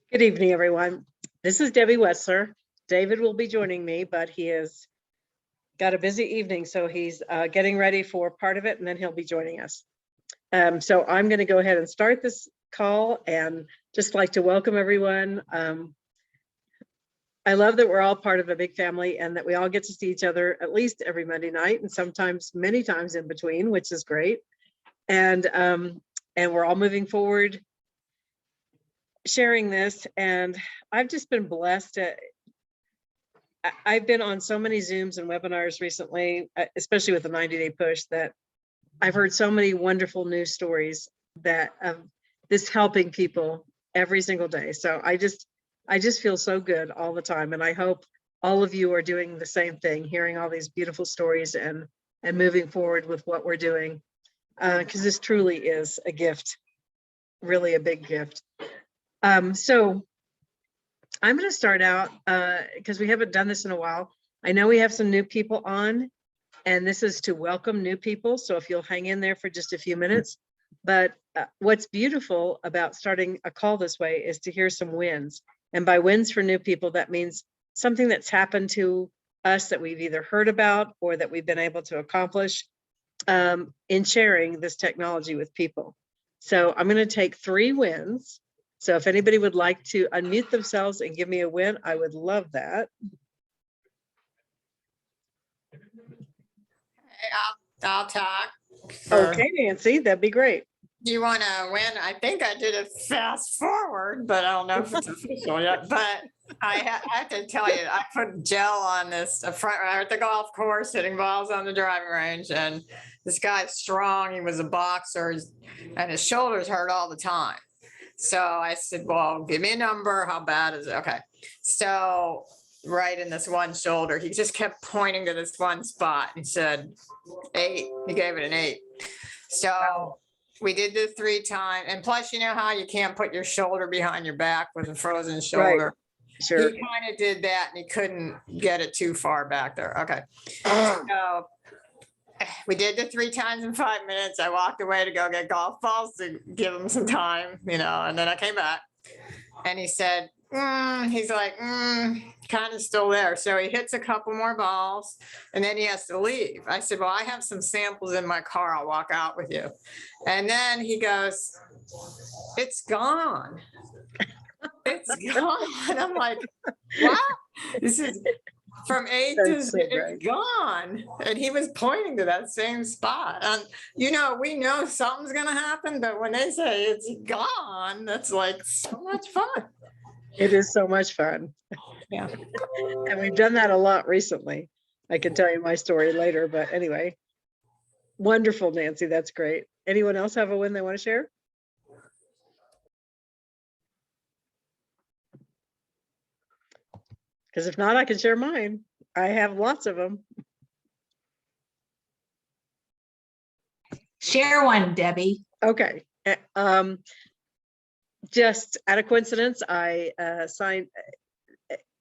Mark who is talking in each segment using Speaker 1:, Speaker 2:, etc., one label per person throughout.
Speaker 1: Good evening, everyone. This is Debbie Wessler. David will be joining me, but he has got a busy evening, so he's getting ready for part of it, and then he'll be joining us. So I'm going to go ahead and start this call and just like to welcome everyone. I love that we're all part of a big family and that we all get to see each other at least every Monday night and sometimes many times in between, which is great. And we're all moving forward sharing this, and I've just been blessed. I've been on so many Zooms and webinars recently, especially with the 90-day push, that I've heard so many wonderful news stories that of this helping people every single day. So I just feel so good all the time, and I hope all of you are doing the same thing, hearing all these beautiful stories and moving forward with what we're doing, because this truly is a gift, really a big gift. So I'm going to start out because we haven't done this in a while. I know we have some new people on, and this is to welcome new people. So if you'll hang in there for just a few minutes. But what's beautiful about starting a call this way is to hear some wins. And by wins for new people, that means something that's happened to us that we've either heard about or that we've been able to accomplish in sharing this technology with people. So I'm going to take 3 wins. So if anybody would like to unmute themselves and give me a win, I would love that.
Speaker 2: I'll talk.
Speaker 1: Okay, Nancy, that'd be great.
Speaker 2: Do you want to win? I think I did it fast forward, but I don't know if it's official yet. But I have to tell you, I put gel on this front at the golf course, hitting balls on the driving range, and this guy's strong. He was a boxer, and his shoulders hurt all the time. So I said, well, give me a number. How bad is it? Okay. So right in this one shoulder, he just kept pointing to this one spot and said 8. He gave it an 8. So we did this 3 times. And plus, you know how you can't put your shoulder behind your back with a frozen shoulder.
Speaker 1: Right. Sure.
Speaker 2: He kind of did that and he couldn't get it too far back there. Okay. So we did the 3 times in 5 minutes. I walked away to go get golf balls to give him some time, and then I came back and he said, he's like, kind of still there. So he hits a couple more balls and then he has to leave. I said, well, I have some samples in my car. I'll walk out with you. And then he goes, it's gone. It's gone. I'm like, what? This is from 8 to
Speaker 1: So
Speaker 2: it's gone. And he was pointing to that same spot. And we know something's gonna happen, but when they say it's gone, that's like so much fun.
Speaker 1: It is so much fun.
Speaker 2: Yeah.
Speaker 1: And we've done that a lot recently. I can tell you my story later, but anyway. Wonderful, Nancy. That's great. Anyone else have a win they want to share? Because if not, I can share mine. I have lots of them.
Speaker 3: Share one, Debbie.
Speaker 1: Okay. Just out of coincidence, I signed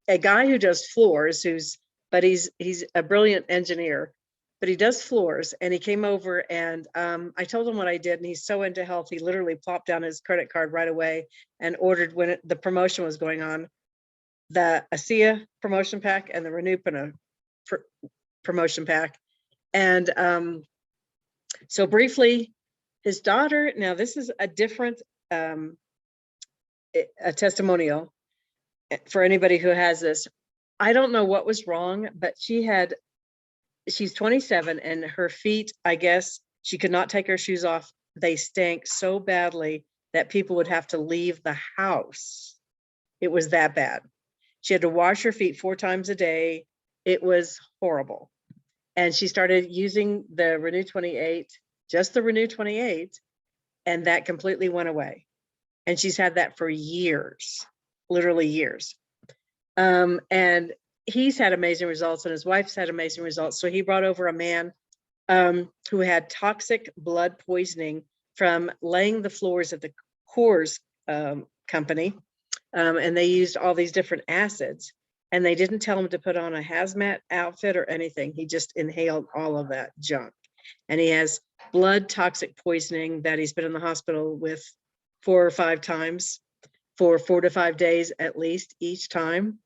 Speaker 1: a guy who does floors, he's a brilliant engineer, but he does floors, and he came over and I told him what I did, and he's so into health, he literally plopped down his credit card right away and ordered, when the promotion was going on, the ASEA promotion pack and the Renupina promotion pack. And so briefly, his daughter, now this is a different a testimonial for anybody who has this. I don't know what was wrong, but she's 27 and her feet, I guess she could not take her shoes off. They stank so badly that people would have to leave the house. It was that bad. She had to wash her feet 4 times a day. It was horrible. And she started using the Renew 28, just the Renew 28, and that completely went away. And she's had that for years, literally years. And he's had amazing results and his wife's had amazing results. So he brought over a man who had toxic blood poisoning from laying the floors at the Coors company. And they used all these different acids, and they didn't tell him to put on a hazmat outfit or anything. He just inhaled all of that junk. And he has blood toxic poisoning that he's been in the hospital with 4 or 5 times. for 4 to 5 days at least each time.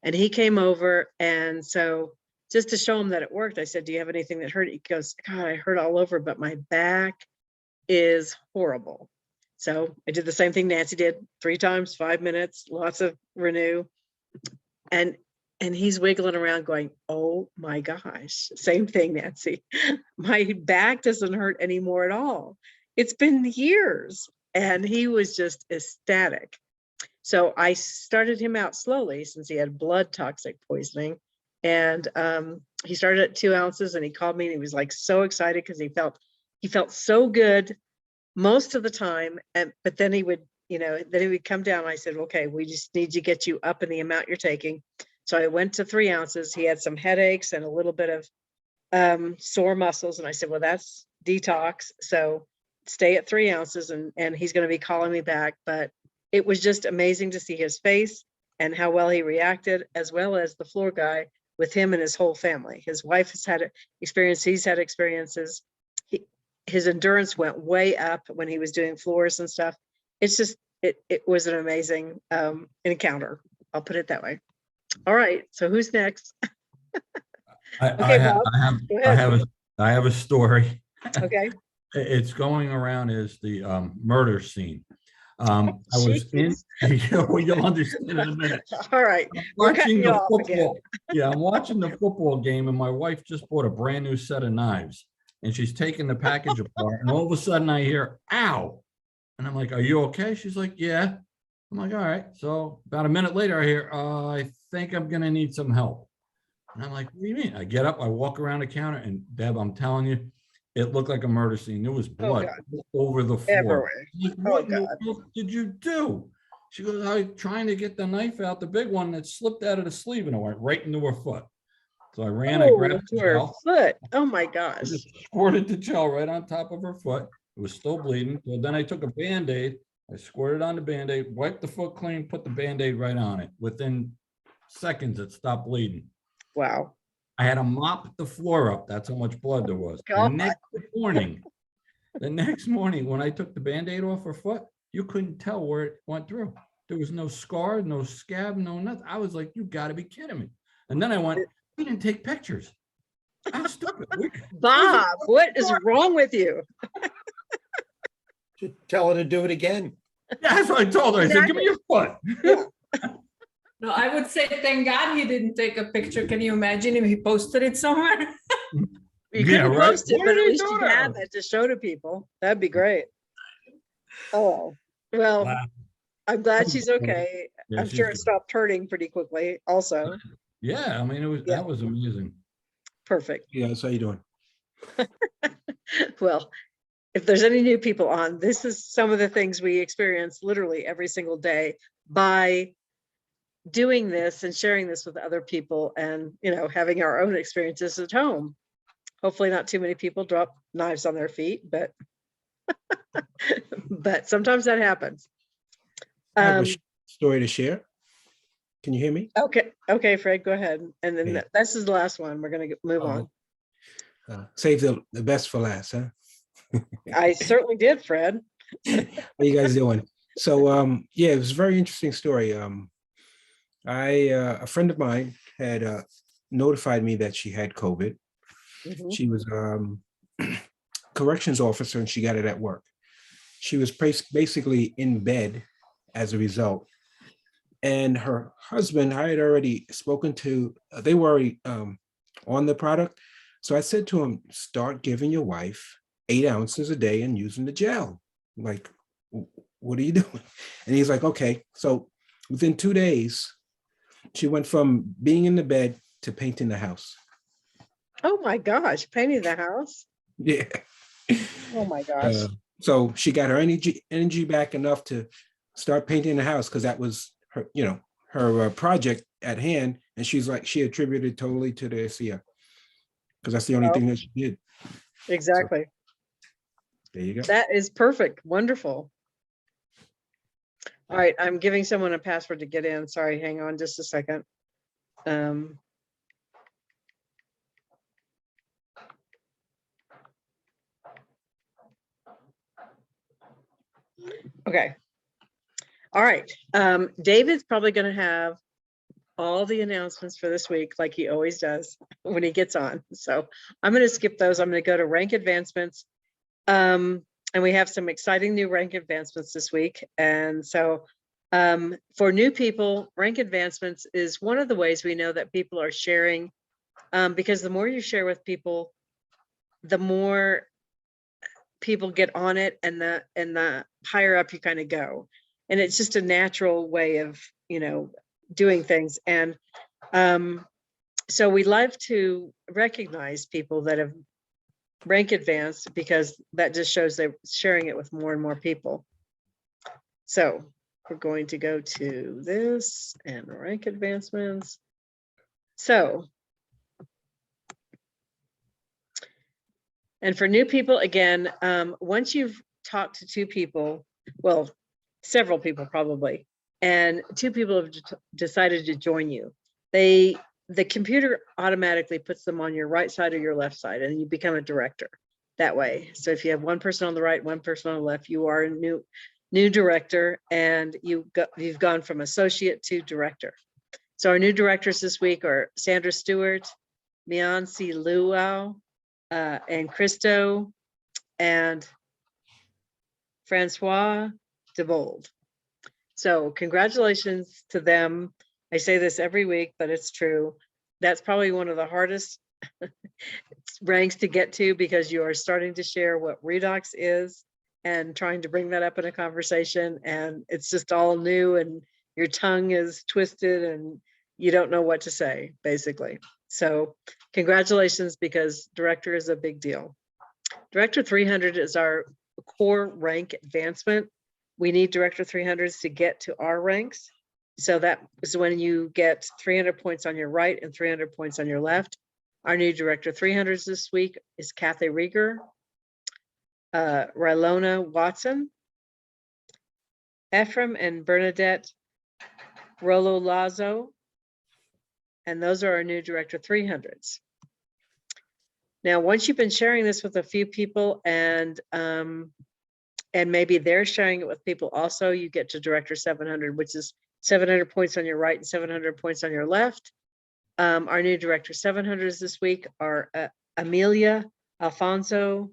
Speaker 1: And he came over, and so just to show him that it worked, I said, do you have anything that hurt? He goes, God, I hurt all over, but my back is horrible. So I did the same thing Nancy did, 3 times, 5 minutes, lots of renew. And he's wiggling around going, oh my gosh, same thing, Nancy. My back doesn't hurt anymore at all. It's been years. And he was just ecstatic. So I started him out slowly since he had blood toxic poisoning. And he started at 2 ounces, and he called me, and he was like so excited because he felt so good most of the time. But then he would, then he would come down. I said, okay, we just need to get you up in the amount you're taking. So I went to 3 ounces. He had some headaches and a little bit of sore muscles. And I said, well, that's detox. So stay at 3 ounces, and he's going to be calling me back. But it was just amazing to see his face and how well he reacted, as well as the floor guy with him and his whole family. His wife has had experience. He's had experiences. His endurance went way up when he was doing floors and stuff. It's just, it was an amazing encounter. I'll put it that way. All right. So who's next? Okay, Bob, go ahead.
Speaker 3: I have a story.
Speaker 1: Okay.
Speaker 3: It's going around as the murder scene. I was in, you'll understand in a minute.
Speaker 1: All right.
Speaker 3: I'm watching the football. Yeah, I'm watching the football game, and my wife just bought a brand new set of knives, and she's taking the package apart, and all of a sudden I hear, ow. And I'm like, are you okay? She's like, yeah. I'm like, all right. So about a minute later, I hear, I think I'm going to need some help. And I'm like, what do you mean? I get up, I walk around the counter, and Deb, I'm telling you, it looked like a murder scene. There was blood over the floor.
Speaker 1: Everywhere.
Speaker 3: Like, what in the world did you do? She goes, I was trying to get the knife out, the big one that slipped out of the sleeve, and it went right into her foot. So I ran, I grabbed the
Speaker 1: her
Speaker 3: gel.
Speaker 1: foot. Oh my
Speaker 3: I
Speaker 1: gosh.
Speaker 3: just squirted the gel right on top of her foot. It was still bleeding. So then I took a Band-Aid. I squirted on the Band-Aid, wiped the foot clean, put the Band-Aid right on it. Within seconds, it stopped bleeding.
Speaker 1: Wow.
Speaker 3: I had to mop the floor up. That's how much blood there was. The next morning, when I took the Band-Aid off her foot, you couldn't tell where it went through. There was no scar, no scab, no nothing. I was like, you got to be kidding me. And then I went, we didn't take pictures. I'm stupid.
Speaker 1: Bob, what is wrong with you?
Speaker 4: Should tell her to do it again.
Speaker 3: Yeah, that's what I told her. I said, give me your foot.
Speaker 5: No, I would say, thank God he didn't take a picture. Can you imagine if he posted it somewhere?
Speaker 1: You couldn't post it, but at least you had that to show to people. That'd be great. Oh, well, wow. I'm glad she's okay. Yeah, I'm sure it stopped hurting pretty quickly also.
Speaker 3: Yeah, I mean, that was amazing.
Speaker 1: Perfect.
Speaker 4: Yeah, so how you doing?
Speaker 1: Well, if there's any new people on, this is some of the things we experience literally every single day by doing this and sharing this with other people, and having our own experiences at home. Hopefully not too many people drop knives on their feet, but but sometimes that happens.
Speaker 4: I have a story to share. Can you hear me?
Speaker 1: Okay, Fred, go ahead. And then this is the last one. We're going to move on.
Speaker 4: Save the best for last, huh?
Speaker 1: I certainly did, Fred.
Speaker 4: What are you guys doing? So yeah, it was a very interesting story. A friend of mine had notified me that she had COVID. Mm-hmm. She was corrections officer, and she got it at work. She was basically in bed as a result. And her husband, I had already spoken to, they were already on the product. So I said to him, start giving your wife 8 ounces a day and using the gel. I'm like, what are you doing? And he's like, okay. So within 2 days, she went from being in the bed to painting the house.
Speaker 1: Oh my gosh, painting the house?
Speaker 4: Yeah.
Speaker 1: Oh my gosh.
Speaker 4: So she got her energy back enough to start painting the house, because that was her, her project at hand. And she's like, she attributed totally to the SEO, because that's the only thing that she did.
Speaker 1: Exactly.
Speaker 4: So, there you go.
Speaker 1: That is perfect. Wonderful. All right, I'm giving someone a password to get in. Sorry, hang on just a second. Okay. All right. David's probably going to have all the announcements for this week, like he always does when he gets on. So I'm going to skip those. I'm going to go to rank advancements. And we have some exciting new rank advancements this week. And so for new people, rank advancements is one of the ways we know that people are sharing, because the more you share with people, the more people get on it, and the higher up you kind of go. And it's just a natural way of, doing things. And so we love to recognize people that have rank advanced, because that just shows they're sharing it with more and more people. So we're going to go to this and rank advancements. So, and for new people, again, once you've talked to two people, well, several people probably, and two people have decided to join you, the computer automatically puts them on your right side or your left side, and you become a director that way. So if you have one person on the right, one person on the left, you are a new director, and you've gone from associate to director. So our new directors this week are Sandra Stewart, Mianci Luau, and Christo, and Francois DeBold. So congratulations to them. I say this every week, but it's true. That's probably one of the hardest ranks to get to, because you are starting to share what redox is and trying to bring that up in a conversation. And it's just all new, and your tongue is twisted and you don't know what to say, basically. So congratulations, because director is a big deal. Director 300 is our core rank advancement. We need director 300s to get to our ranks. So that is when you get 300 points on your right and 300 points on your left. Our new director 300s this week is Kathy Rieger, Rylona Watson, Ephraim and Bernadette Rolo Lazo, and those are our new director 300s. Now, once you've been sharing this with a few people, and maybe they're sharing it with people also, you get to director 700, which is 700 points on your right and 700 points on your left. Our new director 700s this week are Amelia Alfonso,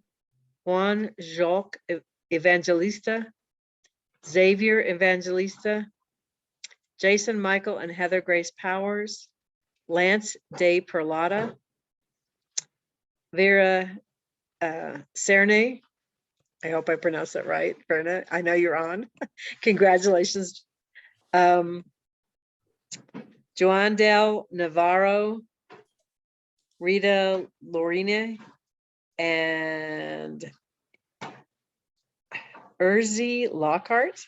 Speaker 1: Juan Jacques Evangelista, Xavier Evangelista, Jason Michael and Heather Grace Powers, Lance De Perlata, Vera Cerne. I hope I pronounced that right, Verna. I know you're on. Congratulations. Joan Del Navarro, Rita Lorine, and Urzi Lockhart,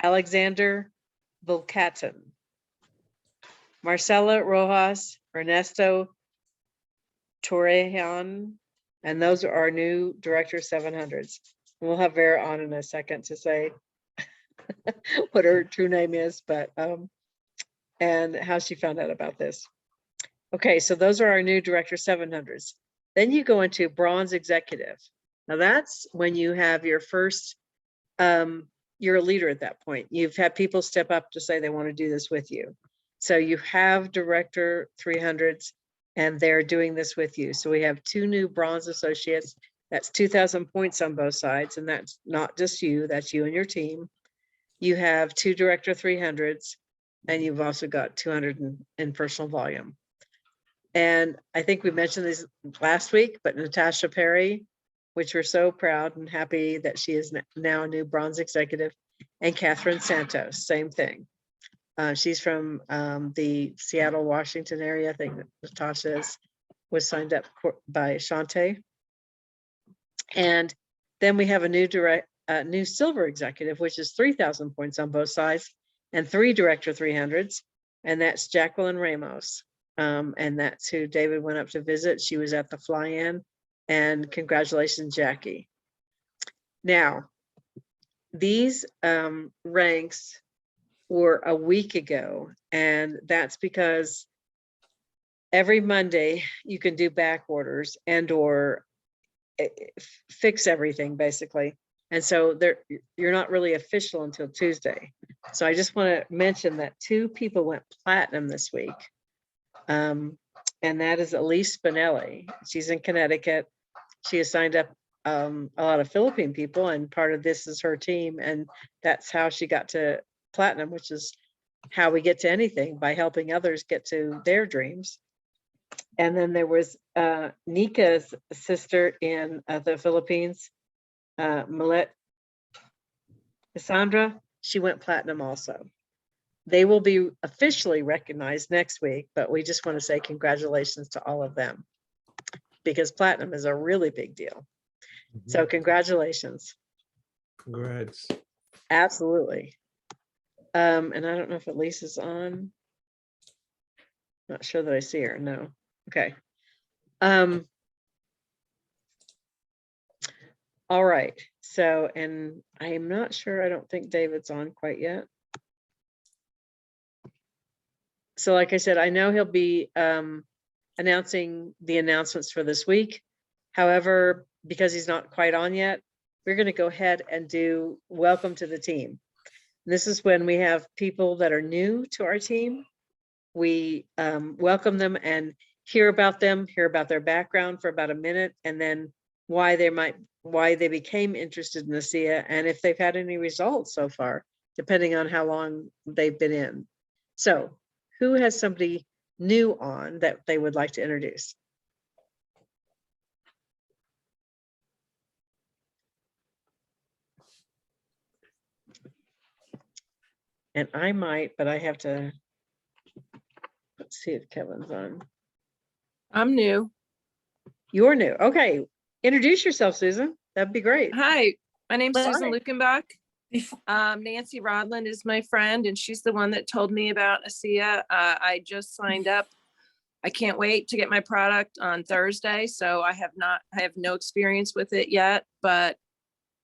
Speaker 1: Alexander Volkatin, Marcela Rojas, Ernesto Torrejon, and those are our new director 700s. We'll have Vera on in a second to say what her true name is, but and how she found out about this. Okay, so those are our new director 700s. Then you go into bronze executive. Now that's when you have your first, you're a leader at that point. You've had people step up to say they want to do this with you. So you have director 300s, and they're doing this with you. So we have two new bronze associates. That's 2,000 points on both sides. And that's not just you, that's you and your team. You have two director 300s, and you've also got 200 in personal volume. And I think we mentioned this last week, but Natasha Perry, which we're so proud and happy that she is now a new bronze executive, and Catherine Santos, same thing. She's from the Seattle, Washington area. I think that Natasha was signed up by Shante. And then we have a new silver executive, which is 3,000 points on both sides, and 3 director 300s, and that's Jacqueline Ramos. And that's who David went up to visit. She was at the fly-in, and congratulations, Jackie. Now, these ranks were a week ago, and that's because every Monday you can do back orders and or fix everything basically. And so you're not really official until Tuesday. So I just want to mention that 2 people went platinum this week. And that is Elise Spinelli. She's in Connecticut. She has signed up a lot of Philippine people, and part of this is her team. And that's how she got to platinum, which is how we get to anything, by helping others get to their dreams. And then there was Nika's sister in the Philippines, Millet Cassandra. She went platinum also. They will be officially recognized next week, but we just want to say congratulations to all of them, because platinum is a really big deal. So congratulations.
Speaker 4: Congrats.
Speaker 1: Absolutely. And I don't know if Elise is on. Not sure that I see her. No. Okay. All right. So, and I am not sure, I don't think David's on quite yet. So like I said, I know he'll be announcing the announcements for this week. However, because he's not quite on yet, we're going to go ahead and do welcome to the team. This is when we have people that are new to our team. We welcome them and hear about them, hear about their background for about a minute, and then why they became interested in ASEA, and if they've had any results so far, depending on how long they've been in. So who has somebody new on that they would like to introduce? And I might, but I have to, let's see if Kevin's on.
Speaker 6: I'm new.
Speaker 1: You're new. Okay. Introduce yourself, Susan. That'd be great.
Speaker 6: Hi, my name's Susan
Speaker 1: Hi.
Speaker 6: Lukenbach. Nancy Rodland is my friend, and she's the one that told me about ASEA. I just signed up. I can't wait to get my product on Thursday. So I have no experience with it yet, but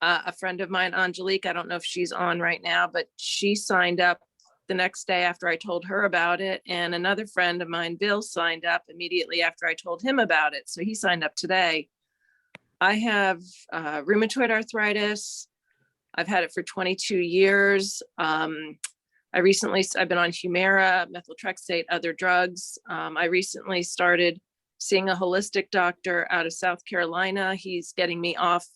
Speaker 6: a friend of mine, Angelique, I don't know if she's on right now, but she signed up the next day after I told her about it. And another friend of mine, Bill, signed up immediately after I told him about it. So he signed up today. I have rheumatoid arthritis. I've had it for 22 years. I've been on Humira, methotrexate, other drugs. I recently started seeing a holistic doctor out of South Carolina. He's getting me off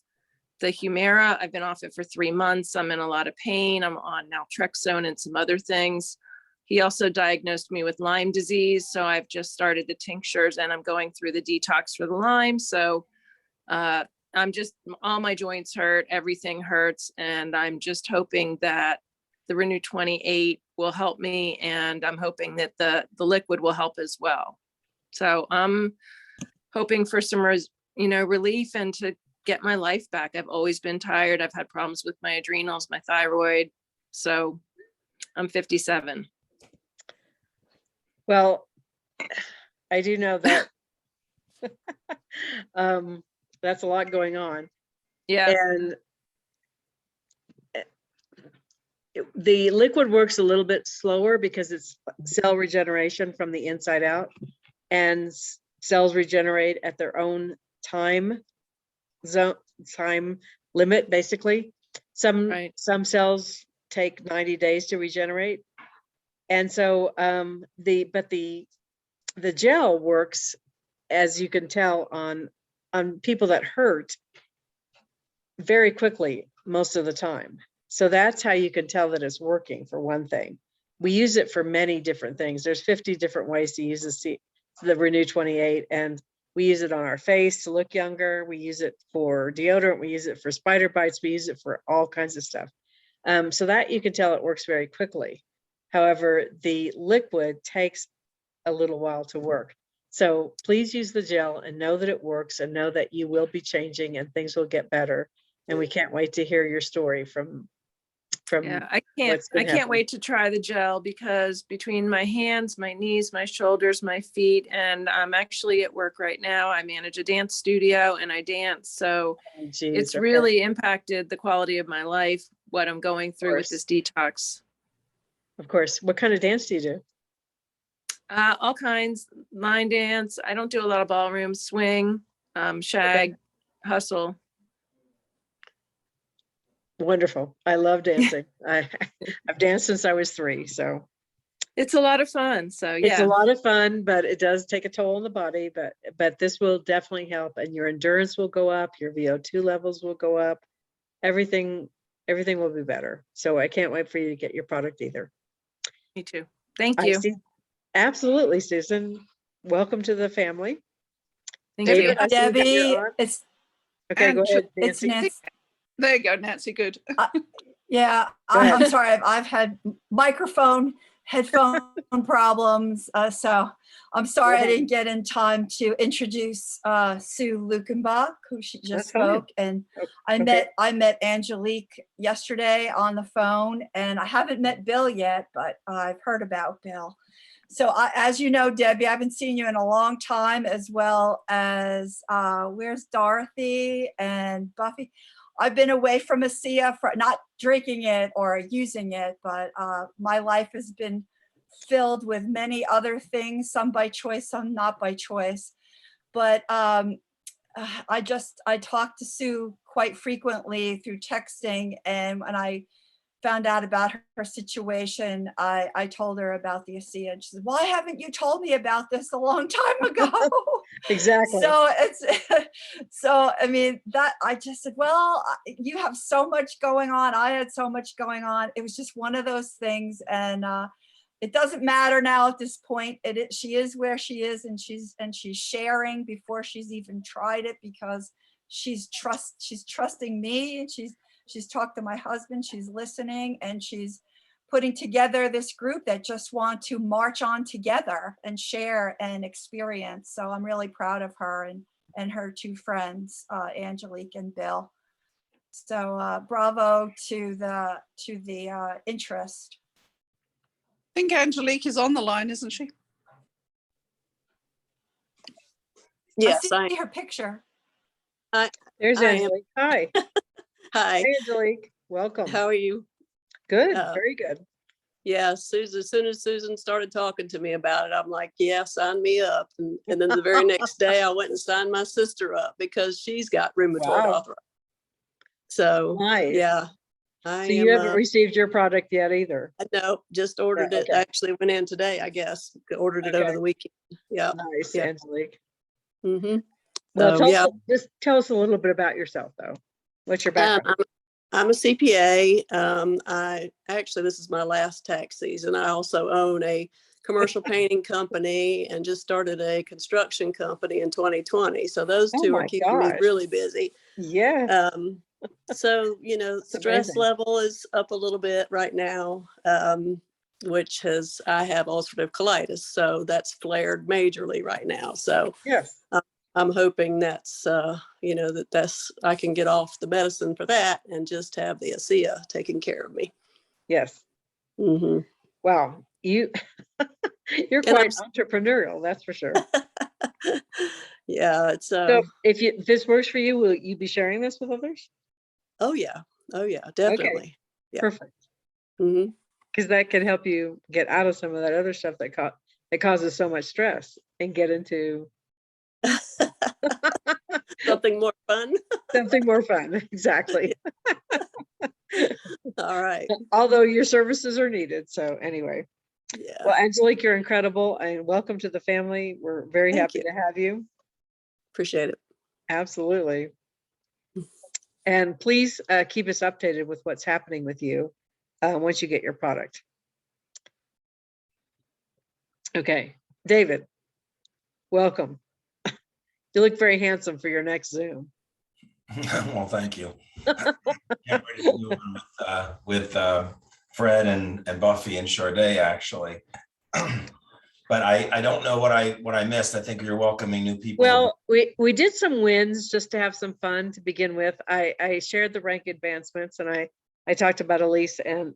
Speaker 6: the Humira. I've been off it for 3 months. I'm in a lot of pain. I'm on naltrexone and some other things. He also diagnosed me with Lyme disease. So I've just started the tinctures and I'm going through the detox for the Lyme. So all my joints hurt, everything hurts. And I'm just hoping that the Renew 28 will help me. And I'm hoping that the liquid will help as well. So I'm hoping for some relief and to get my life back. I've always been tired. I've had problems with my adrenals, my thyroid. So I'm 57.
Speaker 1: Well, I do know that that's a lot going on.
Speaker 6: Yeah.
Speaker 1: And the liquid works a little bit slower because it's cell regeneration from the inside out, and cells regenerate at their own time limit, basically. Some cells take 90 days to regenerate. And so the gel works, as you can tell, on people that hurt very quickly most of the time. So that's how you can tell that it's working, for one thing. We use it for many different things. There's 50 different ways to use the Renew 28, and we use it on our face to look younger. We use it for deodorant. We use it for spider bites. We use it for all kinds of stuff. So that you can tell it works very quickly. However, the liquid takes a little while to work. So please use the gel and know that it works, and know that you will be changing and things will get better. And we can't wait to hear your story from
Speaker 6: Yeah, I can't wait to try the gel, because between my hands, my knees, my shoulders, my feet, and I'm actually at work right now. I manage a dance studio and I dance. So it's really impacted the quality of my life, what I'm going through with this detox.
Speaker 1: Of course. What kind of dance do you do?
Speaker 6: All kinds, line dance. I don't do a lot of ballroom, swing, shag, hustle.
Speaker 1: Wonderful. I love dancing. I've danced since I was 3, so
Speaker 6: It's a lot of fun. So
Speaker 1: it's a
Speaker 6: yeah,
Speaker 1: lot of fun, but it does take a toll on the body. But this will definitely help, and your endurance will go up, your VO2 levels will go up, everything will be better. So I can't wait for you to get your product either.
Speaker 6: me too. Thank
Speaker 1: I
Speaker 6: you.
Speaker 1: see. Absolutely, Susan. Welcome to the family.
Speaker 6: Thank
Speaker 1: David,
Speaker 6: you.
Speaker 1: I see that you're
Speaker 7: Debbie,
Speaker 1: on.
Speaker 7: it's,
Speaker 1: Okay, go ahead,
Speaker 7: it's
Speaker 1: Nancy.
Speaker 7: Nancy.
Speaker 8: There you go, Nancy. Good.
Speaker 7: Yeah,
Speaker 1: Go ahead.
Speaker 7: I'm sorry. I've had microphone, headphone problems. So I'm sorry I
Speaker 1: ahead.
Speaker 7: didn't get in time to introduce Sue Lukenbach, who she just
Speaker 1: That's fine.
Speaker 7: spoke. And
Speaker 1: Okay.
Speaker 7: I met Angelique yesterday on the phone, and I haven't met Bill yet, but I've heard about Bill. So as you know, Debbie, I haven't seen you in a long time, as well as where's Dorothy and Buffy? I've been away from ASEA for not drinking it or using it, but my life has been filled with many other things, some by choice, some not by choice. But I talk to Sue quite frequently through texting, and when I found out about her situation, I told her about the ASEA, and she said, "Why haven't you told me about this a long time ago?"
Speaker 1: Exactly.
Speaker 7: So I mean, that I just said, well, you have so much going on. I had so much going on. It was just one of those things. And it doesn't matter now at this point. She is where she is, and she's sharing before she's even tried it, because she's trusting me, and she's talked to my husband, she's listening, and she's putting together this group that just want to march on together and share and experience. So I'm really proud of her and her 2 friends, Angelique and Bill. So bravo to the interest.
Speaker 8: I think Angelique is on the line, isn't she?
Speaker 9: Yes,
Speaker 7: I see her picture.
Speaker 1: There's
Speaker 9: I am.
Speaker 1: Angelique. Hi.
Speaker 9: Hi,
Speaker 1: Hey, Angelique. Welcome.
Speaker 9: how are you?
Speaker 1: Good.
Speaker 9: uh,
Speaker 1: Very good.
Speaker 9: Yeah, Susan, as soon as Susan started talking to me about it, I'm like, yeah, sign me up. And then the very next day I went and signed my sister up because she's got rheumatoid
Speaker 1: Wow.
Speaker 9: arthritis. So,
Speaker 1: Nice.
Speaker 9: yeah, I
Speaker 1: So you
Speaker 9: am,
Speaker 1: haven't received your product yet either.
Speaker 9: no, just ordered it.
Speaker 1: okay.
Speaker 9: Actually went in today, I guess. Ordered it over
Speaker 1: Okay.
Speaker 9: the weekend. Yeah.
Speaker 1: Nice,
Speaker 9: Yeah.
Speaker 1: Angelique.
Speaker 9: Mm-hmm.
Speaker 1: Well,
Speaker 9: So, yeah.
Speaker 1: just tell us a little bit about yourself, though. What's your background?
Speaker 9: I'm a CPA. This is my last tax season. I also own a commercial painting company and just started a construction company in 2020, so those
Speaker 1: Oh
Speaker 9: two are
Speaker 1: my
Speaker 9: keeping me
Speaker 1: gosh.
Speaker 9: really busy.
Speaker 1: Yeah.
Speaker 9: So stress
Speaker 1: amazing.
Speaker 9: level is up a little bit right now, which I have ulcerative colitis, so that's flared majorly right now. So
Speaker 1: Yes.
Speaker 9: I'm hoping that's I can get off the medicine for that and just have the ASEA taking care of me.
Speaker 1: Yes.
Speaker 9: Mm-hmm.
Speaker 1: Wow. You're
Speaker 9: And
Speaker 1: quite entrepreneurial, that's for sure.
Speaker 9: Yeah, it's
Speaker 1: So if this works for you, will you be sharing this with others?
Speaker 9: oh yeah, definitely. Yeah.
Speaker 1: Perfect.
Speaker 9: Mm-hmm.
Speaker 1: Because that can help you get out of some of that other stuff that causes so much stress and get into
Speaker 9: Something more fun.
Speaker 1: something more fun. Exactly.
Speaker 9: All right.
Speaker 1: Although your services are needed. So anyway.
Speaker 9: Yeah.
Speaker 1: Well, Angelique, you're incredible, and welcome to the family. We're very
Speaker 9: Thank
Speaker 1: happy
Speaker 9: you.
Speaker 1: to have you.
Speaker 9: Appreciate it.
Speaker 1: Absolutely. And please keep us updated with what's happening with you once you get your product. Okay, David, welcome. You look very handsome for your next Zoom.
Speaker 10: Well, thank you. Can't wait to do one with Fred and Buffy and Charday, actually. But I don't know what I missed. I think you're welcoming new people.
Speaker 1: Well, we did some wins just to have some fun to begin with. I shared the rank advancements, and I talked about Elise and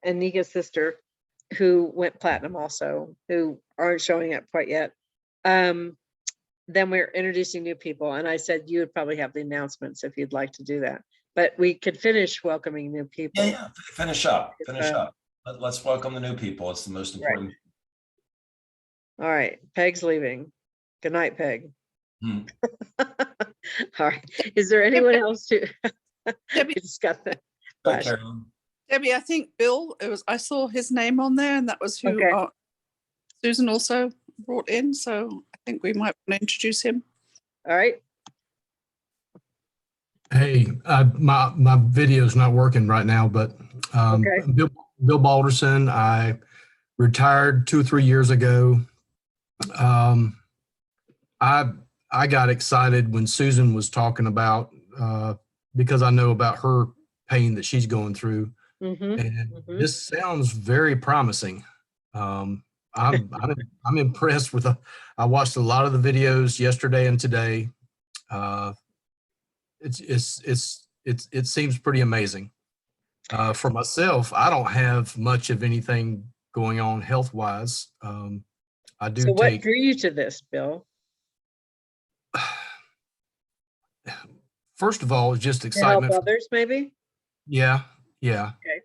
Speaker 1: Anika's sister, who went platinum also, who aren't showing up quite yet. Then we're introducing new people, and I said you would probably have the announcements if you'd like to do that. But we could finish welcoming new people.
Speaker 10: Yeah. Finish up. Let's welcome the new people. It's the most important.
Speaker 1: All right, Peg's leaving. Good night, Peg.
Speaker 10: Hmm.
Speaker 1: All right. Is there anyone else to?
Speaker 8: Debbie,
Speaker 1: I just got the
Speaker 10: Go,
Speaker 1: flash.
Speaker 10: Carolyn.
Speaker 8: Debbie, I think Bill, I saw his name on there, and that was who
Speaker 1: Okay.
Speaker 8: Susan also brought in. So I think we might want to introduce him.
Speaker 1: All right.
Speaker 11: Hey, my video's not working right now, but
Speaker 1: Okay.
Speaker 11: Bill Balderson, I retired 2 or 3 years ago. I got excited when Susan was talking about, because I know about her pain that she's going through.
Speaker 1: Mm-hmm.
Speaker 11: And
Speaker 1: Mhm.
Speaker 11: this sounds very promising. I'm impressed with. I watched a lot of the videos yesterday and today. It seems pretty amazing. For myself, I don't have much of anything going on health wise. I do
Speaker 1: So what
Speaker 11: take.
Speaker 1: drew you to this, Bill?
Speaker 11: First of all, it's just
Speaker 1: To help
Speaker 11: excitement.
Speaker 1: others, maybe?
Speaker 11: Yeah.
Speaker 1: Okay.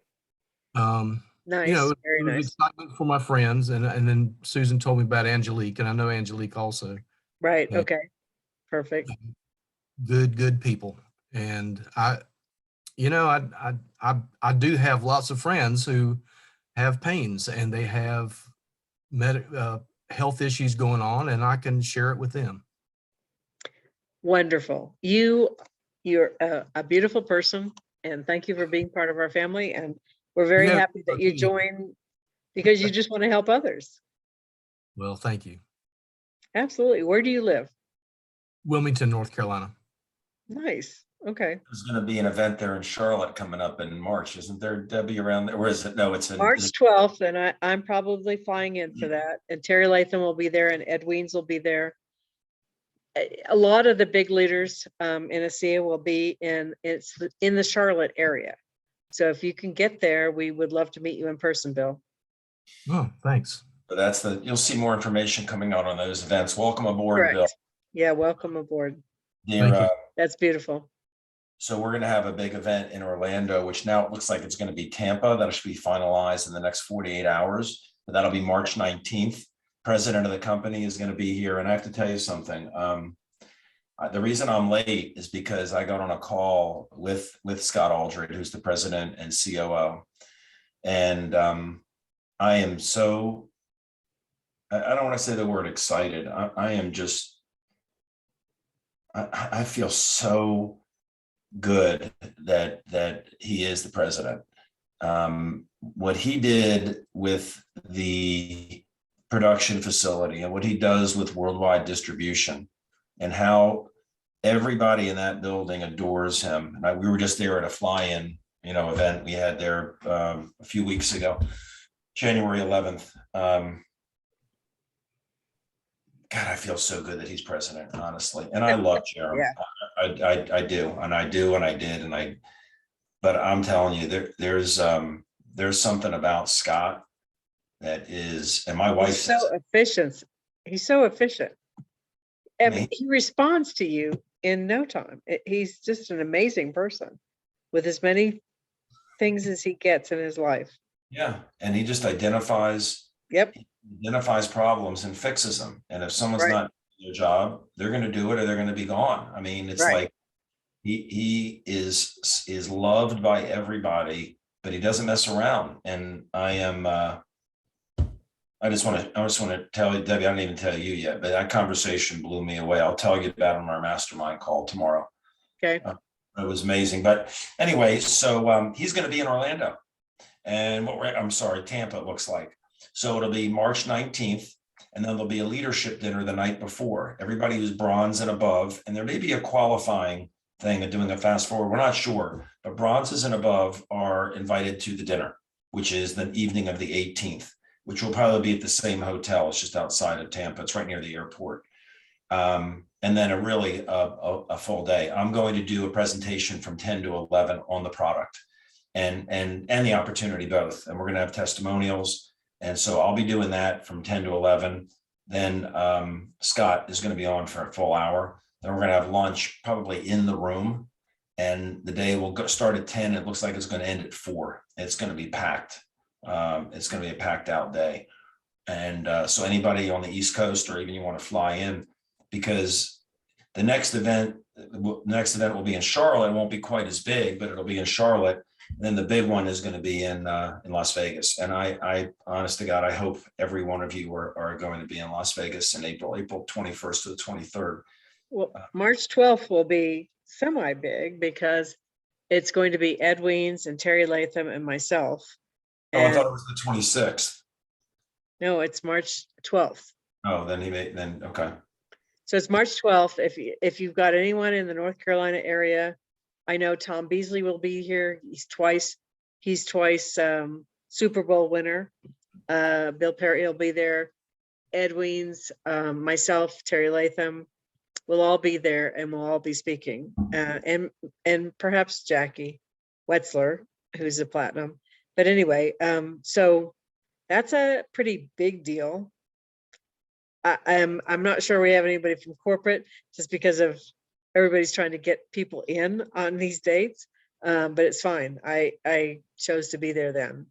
Speaker 1: Nice.
Speaker 11: You know,
Speaker 1: Very
Speaker 11: it was
Speaker 1: nice.
Speaker 11: excitement for my friends, and then Susan told me about Angelique, and I know Angelique also.
Speaker 1: Right.
Speaker 11: Yeah.
Speaker 1: Okay. Perfect.
Speaker 11: Good people, and I do have lots of friends who have pains and they have health issues going on, and I can share it with them.
Speaker 1: Wonderful. You're a beautiful person, and thank you for being part of our family. And we're very
Speaker 11: Yeah,
Speaker 1: happy that you joined because you just want to help others.
Speaker 11: Well, thank you.
Speaker 1: Absolutely. Where do you live?
Speaker 11: Wilmington, North Carolina.
Speaker 1: Nice. Okay.
Speaker 10: There's going to be an event there in Charlotte coming up in March, isn't there, Debbie, around there? Or is it? No, it's in
Speaker 1: March 12th, and I'm probably flying in for that. And Terry Latham will be there, and Ed Weens will be there. A lot of the big leaders in ASEA will be in the Charlotte area. So if you can get there, we would love to meet you in person, Bill.
Speaker 11: Oh, thanks.
Speaker 10: But you'll see more information coming out on those events. Welcome aboard,
Speaker 1: Correct.
Speaker 10: Bill.
Speaker 1: Yeah, welcome aboard.
Speaker 11: Thank you.
Speaker 1: That's beautiful.
Speaker 10: So we're going to have a big event in Orlando, which now it looks like it's going to be Tampa. That should be finalized in the next 48 hours. But that'll be March 19th. President of the company is going to be here. And I have to tell you something. The reason I'm late is because I got on a call with Scott Aldred, who's the president and COO. And I am so, I don't want to say the word excited. I am just, I feel so good that he is the president. What he did with the production facility and what he does with worldwide distribution and how everybody in that building adores him. And we were just there at a fly-in, event we had there a few weeks ago, January 11th. God, I feel so good that he's president, honestly. And I love Jeremy.
Speaker 1: Yeah.
Speaker 10: I do, and I do, and I did, but I'm telling you, there's something about Scott that is, and my wife
Speaker 1: He's so
Speaker 10: says,
Speaker 1: efficient. He's so efficient. I mean,
Speaker 10: Me?
Speaker 1: he responds to you in no time. He's just an amazing person with as many things as he gets in his life.
Speaker 10: yeah, and he just identifies problems and fixes them. And if someone's
Speaker 1: Right.
Speaker 10: not doing their job, they're going to do it or they're going to be gone. I mean, it's
Speaker 1: Right.
Speaker 10: like he is loved by everybody, but he doesn't mess around. And I just want to tell you, Debbie, I didn't even tell you yet, but that conversation blew me away. I'll tell you about it on our mastermind call tomorrow.
Speaker 1: Okay.
Speaker 10: It was amazing. But anyway, so he's going to be in Orlando and Tampa, it looks like. So it'll be March 19th, and then there'll be a leadership dinner the night before. Everybody who's bronze and above, and there may be a qualifying thing of doing a fast forward. We're not sure, but bronzes and above are invited to the dinner, which is the evening of the 18th, which will probably be at the same hotel. It's just outside of Tampa. It's right near the airport. And then a full day. I'm going to do a presentation from 10 to 11 on the product and the opportunity both. And we're going to have testimonials. And so I'll be doing that from 10 to 11. Then Scott is going to be on for a full hour. Then we're going to have lunch probably in the room. And the day will start at 10. It looks like it's going to end at 4. It's going to be packed. It's going to be a packed out day. And so anybody on the East Coast, or even you want to fly in, because The next event will be in Charlotte. It won't be quite as big, but it'll be in Charlotte. And then the big one is going to be in Las Vegas. And I honest to God, I hope every one of you are going to be in Las Vegas in April 21st to the 23rd.
Speaker 1: Well, March 12th will be semi-big because it's going to be Ed Weens and Terry Latham and myself.
Speaker 10: Oh, I thought
Speaker 1: And
Speaker 10: it was the 26th.
Speaker 1: no, it's March 12th.
Speaker 10: Oh, then okay.
Speaker 1: So it's March 12th. If you've got anyone in the North Carolina area, I know Tom Beasley will be here. He's twice Super Bowl winner. Bill Perry will be there. Ed Weens, myself, Terry Latham, we'll all be there and we'll all be speaking. And perhaps Jackie Wetzler, who's a platinum. But anyway, so that's a pretty big deal. I'm not sure we have anybody from corporate just because of everybody's trying to get people in on these dates. But it's fine. I chose to be there then.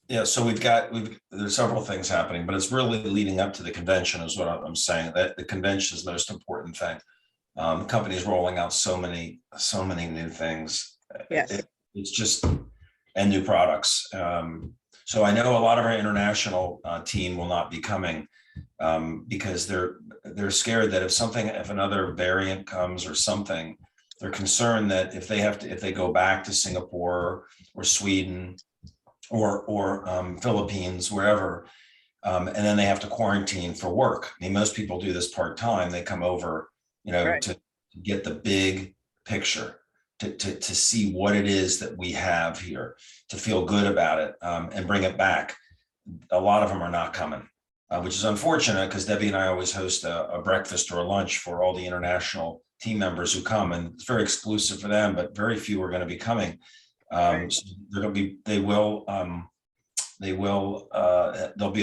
Speaker 10: Yeah, so there's several things happening, but it's really leading up to the convention is what I'm saying. That the convention is the most important thing. Companies rolling out so many new things.
Speaker 1: Yes.
Speaker 10: It's just, and new products. So I know a lot of our international team will not be coming because they're scared that if another variant comes or something, they're concerned that if they go back to Singapore or Sweden or Philippines, wherever, and then they have to quarantine for work. I mean, most people do this part-time. They come over, right, to get the big picture, to see what it is that we have here, to feel good about it, and bring it back. A lot of them are not coming, which is unfortunate because Debbie and I always host a breakfast or a lunch for all the international team members who come, and it's very exclusive for them, but very few are going to be coming. Right. So there'll be a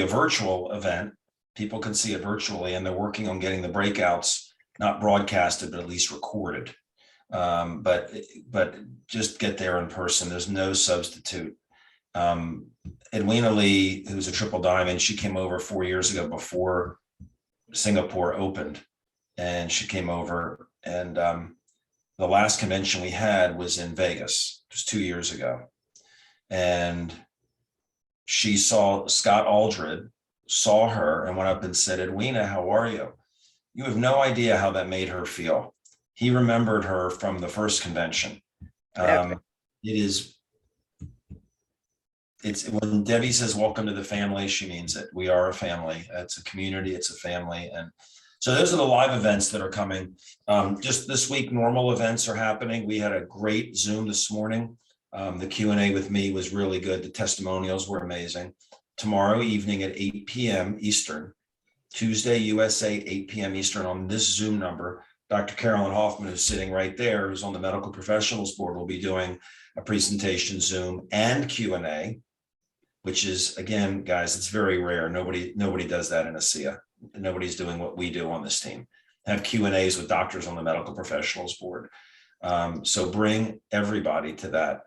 Speaker 10: virtual event. People can see it virtually, and they're working on getting the breakouts not broadcasted, but at least recorded. But just get there in person. There's no substitute. Edwina Lee, who's a triple diamond, she came over 4 years ago before Singapore opened, and she came over, and the last convention we had was in Vegas. It was 2 years ago. And she saw Scott Aldred, saw her and went up and said, "Edwina, how are you?" You have no idea how that made her feel. He remembered her from the first convention. It's when Debbie says, "Welcome to the family," she means it. We are a family. It's a community. It's a family. And so those are the live events that are coming. Just this week, normal events are happening. We had a great Zoom this morning. The Q&A with me was really good. The testimonials were amazing. Tomorrow evening at 8 p.m. Eastern, Tuesday, USA, 8 p.m. Eastern on this Zoom number, Dr. Carolyn Hoffman, who's sitting right there, who's on the Medical Professionals Board, will be doing a presentation Zoom and Q&A, which is, again, guys, it's very rare. Nobody does that in ASEA. Nobody's doing what we do on this team. Have Q&As with doctors on the Medical Professionals Board. So bring everybody to that.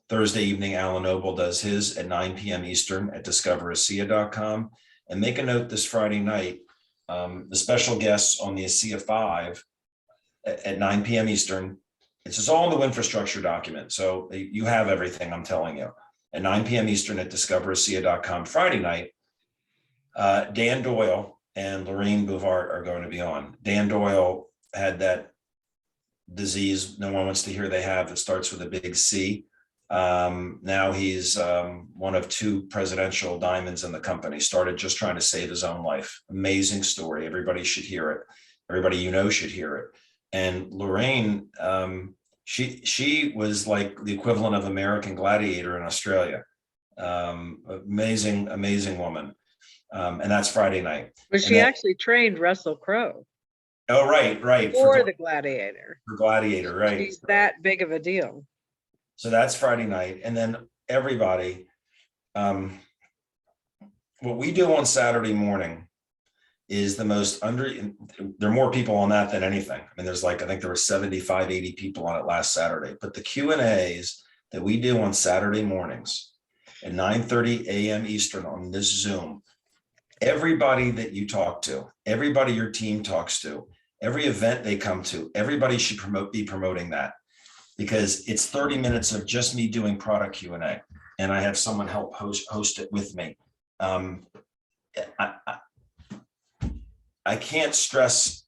Speaker 10: Thursday evening, Alan Noble does his at 9 p.m. Eastern at discoverasea.com. And make a note this Friday night, the special guests on the ASEA 5 at 9 p.m. Eastern. It's just all in the infrastructure document. So you have everything I'm telling you. At 9 p.m. Eastern at discoverasea.com Friday night, Dan Doyle and Lorraine Bouvard are going to be on. Dan Doyle had that disease no one wants to hear they have that starts with a big C. Now he's one of 2 presidential diamonds in the company. Started just trying to save his own life. Amazing story. Everybody should hear it. Everybody should hear it. And Lorraine, she was like the equivalent of American Gladiator in Australia. Amazing woman. And that's Friday night.
Speaker 1: But she actually trained Russell Crowe.
Speaker 10: Oh, right.
Speaker 1: For the Gladiator.
Speaker 10: For Gladiator, right.
Speaker 1: She's that big of a deal.
Speaker 10: So that's Friday night. And then everybody, what we do on Saturday morning is the most there are more people on that than anything. I mean, I think there were 75, 80 people on it last Saturday, but the Q&As that we do on Saturday mornings at 9:30 a.m. Eastern on this Zoom everybody that you talk to, everybody your team talks to, every event they come to, everybody should be promoting that, because it's 30 minutes of just me doing product Q&A, and I have someone help host it with me. I can't stress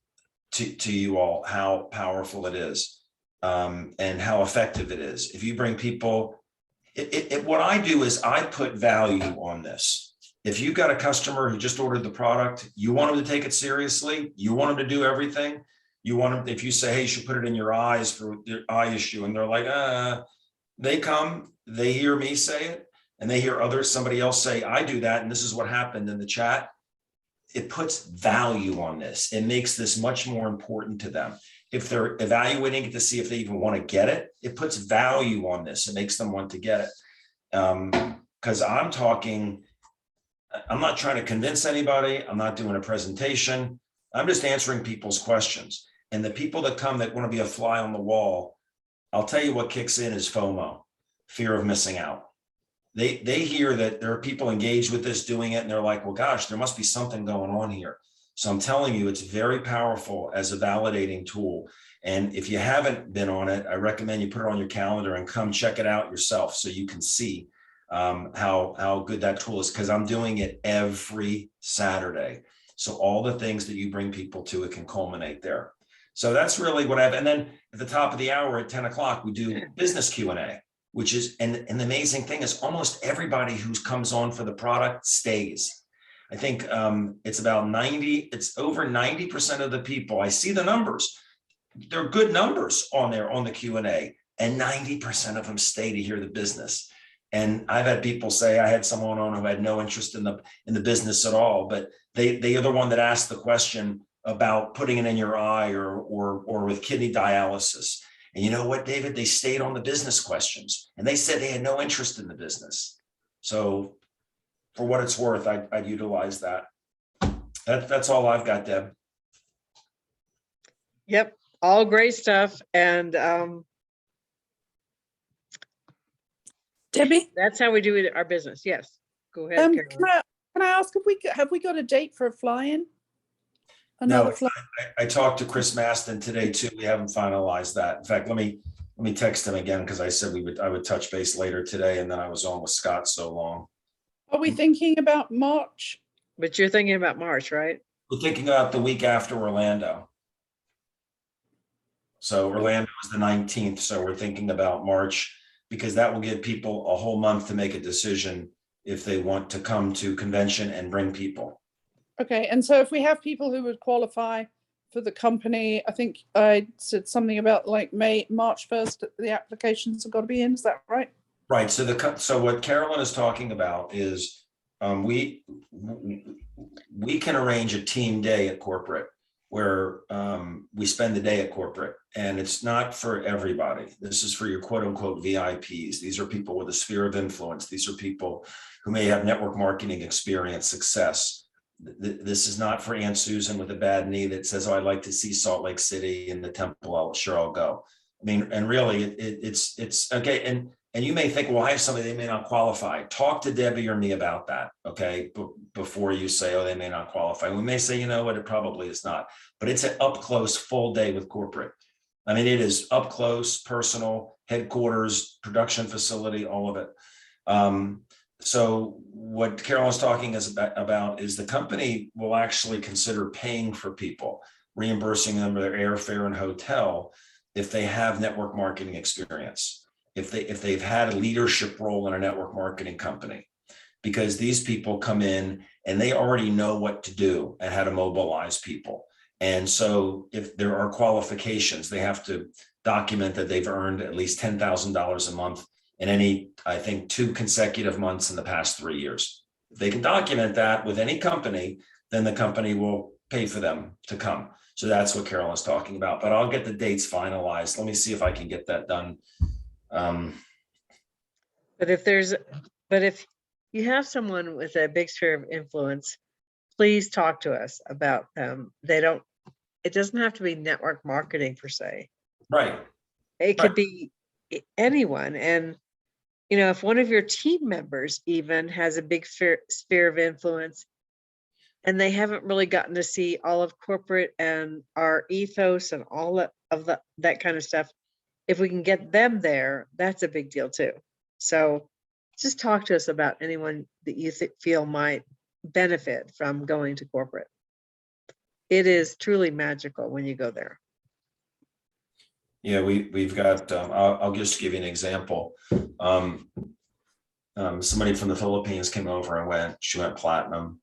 Speaker 10: to you all how powerful it is, and how effective it is. If you bring people, what I do is I put value on this. If you've got a customer who just ordered the product, you want them to take it seriously, you want them to do everything. You want them, if you say, hey, you should put it in your eyes for your eye issue, and they're like, they come, they hear me say it, and they hear somebody else say, I do that, and this is what happened in the chat. It puts value on this. It makes this much more important to them. If they're evaluating it to see if they even want to get it, it puts value on this. It makes them want to get it. Because I'm not trying to convince anybody. I'm not doing a presentation. I'm just answering people's questions. And the people that come that want to be a fly on the wall, I'll tell you what kicks in is FOMO, fear of missing out. They hear that there are people engaged with this, doing it, and they're like, well, gosh, there must be something going on here. So I'm telling you, it's very powerful as a validating tool. And if you haven't been on it, I recommend you put it on your calendar and come check it out yourself so you can see how good that tool is, because I'm doing it every Saturday. So all the things that you bring people to, it can culminate there. So that's really what and then at the top of the hour at 10 o'clock, we do business Q&A, which is, and the amazing thing is almost everybody who comes on for the product stays. I think it's over 90% of the people, I see the numbers, they're good numbers on there on the Q&A, and 90% of them stay to hear the business. And I've had people say, I had someone on who had no interest in the business at all, but they are the one that asked the question about putting it in your eye or with kidney dialysis. And you know what, David, they stayed on the business questions, and they said they had no interest in the business. So for what it's worth, I'd utilize that. That's all I've got, Deb.
Speaker 1: Yep, all great stuff. And
Speaker 8: Debbie,
Speaker 1: that's how we do it, our business. Yes, go ahead, Carolyn.
Speaker 8: can I ask if have we got a date for a fly-in?
Speaker 10: No, I talked to Chris Maston today too. We haven't finalized that. In fact, let me text him again, because I said I would touch base later today, and then I was on with Scott so long.
Speaker 8: Are we thinking about March?
Speaker 1: But you're thinking about March, right?
Speaker 10: We're thinking about the week after Orlando. So Orlando is the 19th. So we're thinking about March, because that will give people a whole month to make a decision if they want to come to convention and bring people.
Speaker 8: Okay, and so if we have people who would qualify for the company, I think I said something about like March 1st, the applications have got to be in, is that right?
Speaker 10: Right, so what Carolyn is talking about is we can arrange a team day at corporate where we spend the day at corporate, and it's not for everybody. This is for your quote unquote VIPs. These are people with a sphere of influence. These are people who may have network marketing experience, success. This is not for Aunt Susan with a bad knee that says, oh, I'd like to see Salt Lake City and the temple. I'll go. I mean, and really it's okay. And you may think, well, I have somebody, they may not qualify. Talk to Debbie or me about that, okay? Before you say, oh, they may not qualify. We may say, you know what, it probably is not. But it's an up close full day with corporate. I mean, it is up close, personal, headquarters, production facility, all of it. So what Carolyn's talking about is the company will actually consider paying for people, reimbursing them their airfare and hotel if they have network marketing experience, if they've had a leadership role in a network marketing company, because these people come in and they already know what to do and how to mobilize people. And so if there are qualifications, they have to document that they've earned at least $10,000 a month in any, I think, 2 consecutive months in the past 3 years. If they can document that with any company, then the company will pay for them to come. So that's what Carolyn's talking about, but I'll get the dates finalized. Let me see if I can get that done.
Speaker 1: But if you have someone with a big sphere of influence, please talk to us about them. It doesn't have to be network marketing per se.
Speaker 10: Right.
Speaker 1: It could be anyone. And, if one of your team members even has a big sphere of influence, and they haven't really gotten to see all of corporate and our ethos and all that kind of stuff. If we can get them there, that's a big deal too. So just talk to us about anyone that you feel might benefit from going to corporate. It is truly magical when you go there.
Speaker 10: Yeah, we've got, I'll just give you an example. Somebody from the Philippines came over and she went platinum.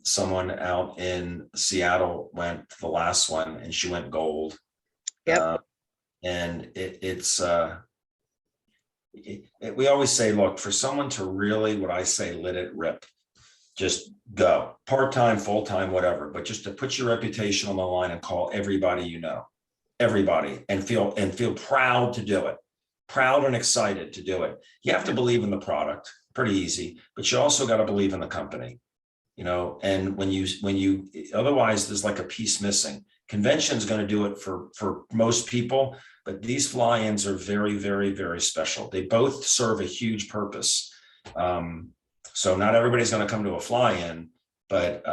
Speaker 10: Someone out in Seattle went to the last one and she went gold.
Speaker 1: Yep.
Speaker 10: And we always say, look, for someone to really, what I say, let it rip, just go part-time, full-time, whatever, but just to put your reputation on the line and call everybody, you know, everybody, and feel proud to do it, proud and excited to do it. You have to believe in the product, pretty easy, but you also got to believe in the company, you know, and when you, otherwise there's like a piece missing. Convention is going to do it for most people, but these fly-ins are very, very, very special. They both serve a huge purpose. So not everybody's going to come to a fly-in, but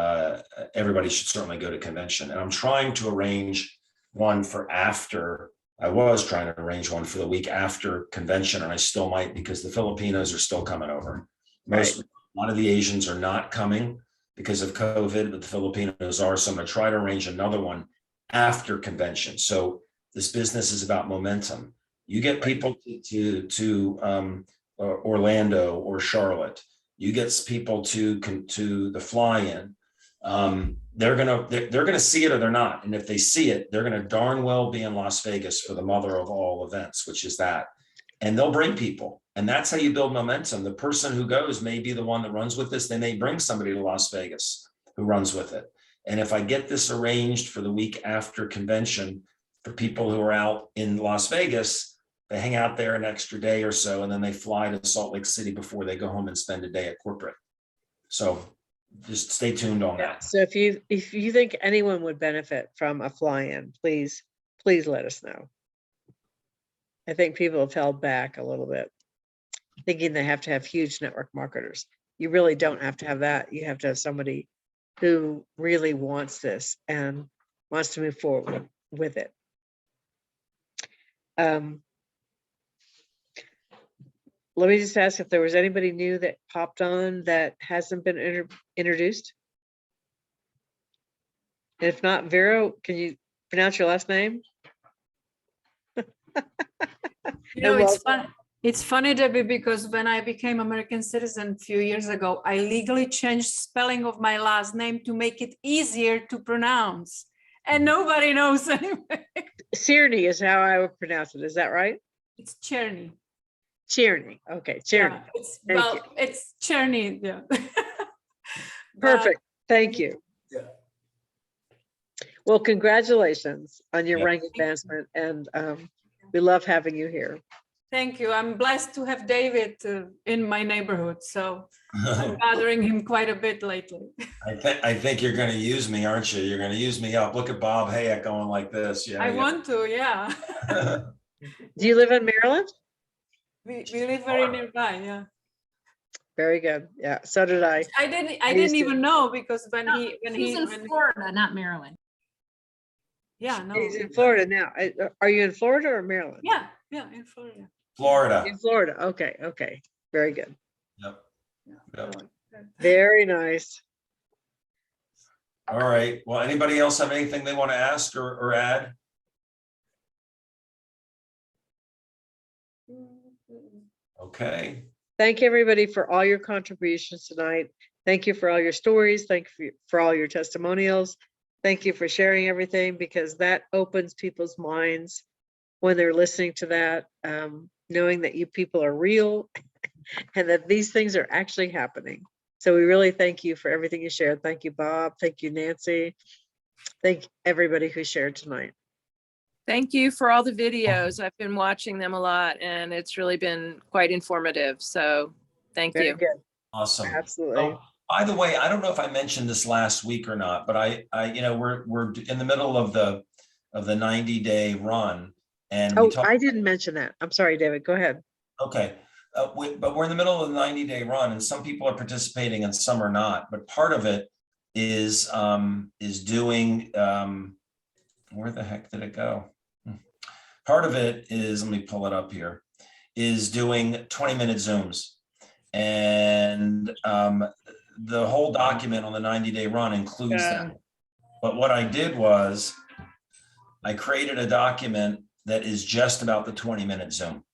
Speaker 10: everybody should certainly go to convention. And I'm trying to arrange one for after. I was trying to arrange one for the week after convention, and I still might, because the Filipinos are still coming over. A lot of the Asians are not coming because of COVID, but the Filipinos are. So I'm going to try to arrange another one after convention. So this business is about momentum. You get people to Orlando or Charlotte. You get people to the fly-in. They're gonna see it or they're not. And if they see it, they're gonna darn well be in Las Vegas for the mother of all events, which is that. And they'll bring people. And that's how you build momentum. The person who goes may be the one that runs with this. They may bring somebody to Las Vegas who runs with it. And if I get this arranged for the week after convention for people who are out in Las Vegas, they hang out there an extra day or so, and then they fly to Salt Lake City before they go home and spend a day at corporate. So just stay tuned on that.
Speaker 1: So if you think anyone would benefit from a fly-in, please let us know. I think people have held back a little bit, thinking they have to have huge network marketers. You really don't have to have that. You have to have somebody who really wants this and wants to move forward with it. Let me just ask if there was anybody new that popped on that hasn't been introduced. And if not, Vero, can you pronounce your last name?
Speaker 5: You know, it's funny, Debbie, because when I became American citizen a few years ago, I legally changed spelling of my last name to make it easier to pronounce. And nobody knows anyway.
Speaker 1: Czerny is how I would pronounce it. Is that right?
Speaker 5: It's Czerny.
Speaker 1: Czerny. Okay, Czerny.
Speaker 5: Yeah, it's Czerny. Yeah.
Speaker 1: Perfect. Thank you.
Speaker 4: Yeah.
Speaker 1: Well, congratulations on your rank advancement, and we love having you here.
Speaker 5: Thank you. I'm blessed to have David in my neighborhood, so I'm bothering him quite a bit lately.
Speaker 10: I think you're going to use me, aren't you? You're going to use me up. Look at Bob Hayek going like this. Yeah.
Speaker 5: I want to, yeah.
Speaker 1: Do you live in Maryland?
Speaker 5: We live very nearby, yeah.
Speaker 1: Very good. Yeah, so did I.
Speaker 5: I didn't even know, because
Speaker 12: he's in Florida, not Maryland.
Speaker 5: Yeah, no.
Speaker 1: He's in Florida now. Are you in Florida or Maryland?
Speaker 5: Yeah, in Florida.
Speaker 10: Florida.
Speaker 1: In Florida. Okay. Very good.
Speaker 10: Yep.
Speaker 1: Very nice.
Speaker 10: All right. Well, anybody else have anything they want to ask or add? Okay.
Speaker 1: Thank everybody for all your contributions tonight. Thank you for all your stories. Thank you for all your testimonials. Thank you for sharing everything, because that opens people's minds when they're listening to that, knowing that you people are real and that these things are actually happening. So we really thank you for everything you shared. Thank you, Bob. Thank you, Nancy. Thank everybody who shared tonight.
Speaker 6: Thank you for all the videos. I've been watching them a lot, and it's really been quite informative. So thank
Speaker 1: Very
Speaker 6: you.
Speaker 1: good.
Speaker 10: Awesome.
Speaker 1: Absolutely.
Speaker 10: Oh, by the way, I don't know if I mentioned this last week or not, but I we're in the middle of the 90-day run, and
Speaker 1: I didn't mention that. I'm sorry, David. Go ahead.
Speaker 10: Okay. But we're in the middle of the 90-day run, and some people are participating and some are not. But part of it is doing, where the heck did it go? Part of it is, let me pull it up here, is doing 20-minute Zooms. And the whole document on the 90-day run includes that. But what I did was I created a document that is just about the 20-minute Zoom.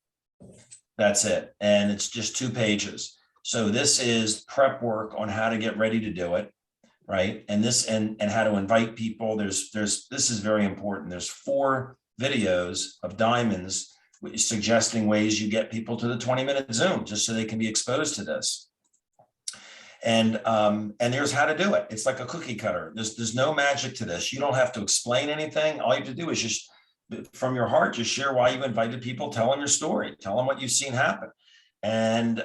Speaker 10: That's it. And it's just 2 pages. So this is prep work on how to get ready to do it, right? And this and how to invite people. This is very important. There's 4 videos of diamonds suggesting ways you get people to the 20-minute Zoom just so they can be exposed to this. And here's how to do it. It's like a cookie cutter. There's no magic to this. You don't have to explain anything. All you have to do is just from your heart, just share why you invited people, tell them your story, tell them what you've seen happen. And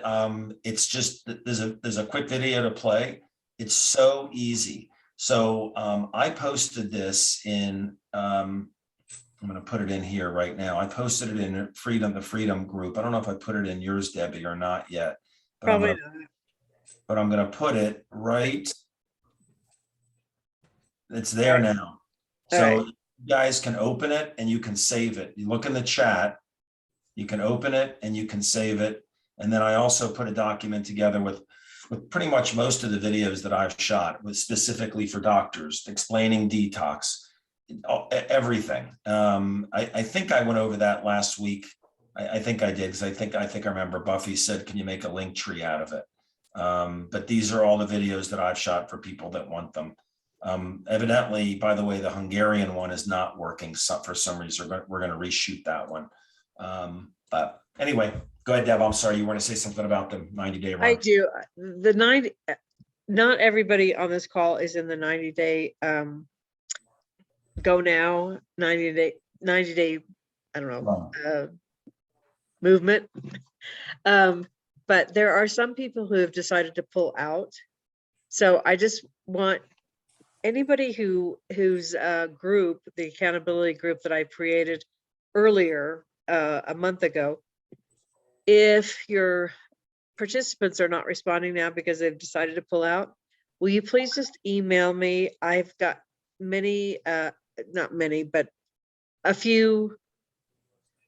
Speaker 10: it's just, there's a quick video to play. It's so easy. So I posted this in, I'm going to put it in here right now. I posted it in the Freedom group. I don't know if I put it in yours, Debbie, or not yet.
Speaker 1: Probably not.
Speaker 10: But I'm going to put it right. It's there now. So you guys can open it and you can save it. You look in the chat, you can open it and you can save it. And then I also put a document together with pretty much most of the videos that I've shot with specifically for doctors, explaining detox, everything. I think I went over that last week. I think I did, because I think I remember Buffy said, can you make a link tree out of it? But these are all the videos that I've shot for people that want them. Evidently, by the way, the Hungarian one is not working for some reason. We're going to reshoot that one. But anyway, go ahead, Deb. I'm sorry. You want to say something about the 90-day run?
Speaker 1: I do. Not everybody on this call is in the 90-day go now 90 day, I don't know, movement. But there are some people who have decided to pull out. So I just want anybody whose group, the accountability group that I created earlier a month ago, if your participants are not responding now because they've decided to pull out, will you please just email me? I've got many, not many, but a few